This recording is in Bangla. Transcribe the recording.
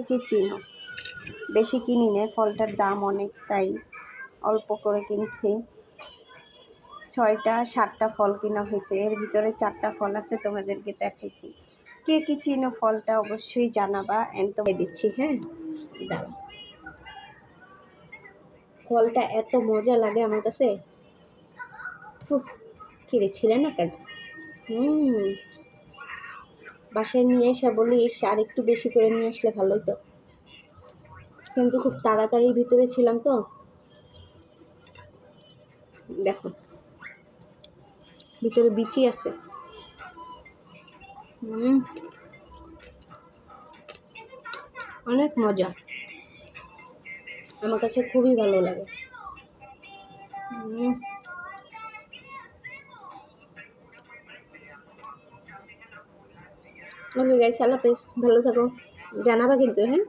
কে চিনো। বেশি কিনি নে, ফলটার দাম অনেক, তাই অল্প করে কিনছি। 6টা 7টা ফল কিনা হয়েছে, এর ভিতরে 4টা ফল আছে, তোমাদেরকে দেখাইছি। কে কি চিনো ফলটা অবশ্যই জানাবা। তো দিচ্ছি, হ্যাঁ দাঁড়া। ফলটা এত মজা লাগে আমার কাছে, কিরে ছিলে না কেন? বাসায় নিয়ে এসে বলিস আর একটু বেশি করে নিয়ে আসলে ভালোই তো, কিন্তু খুব তাড়াতাড়ির ভিতরে ছিলাম তো। দেখো ভিতরে বিচি আছে। অনেক মজা, আমার কাছে খুবই ভালো লাগে। ওকে গাইস, আল্লাহ হাফেজ, ভালো থাকো, জানাবা কিন্তু, হ্যাঁ।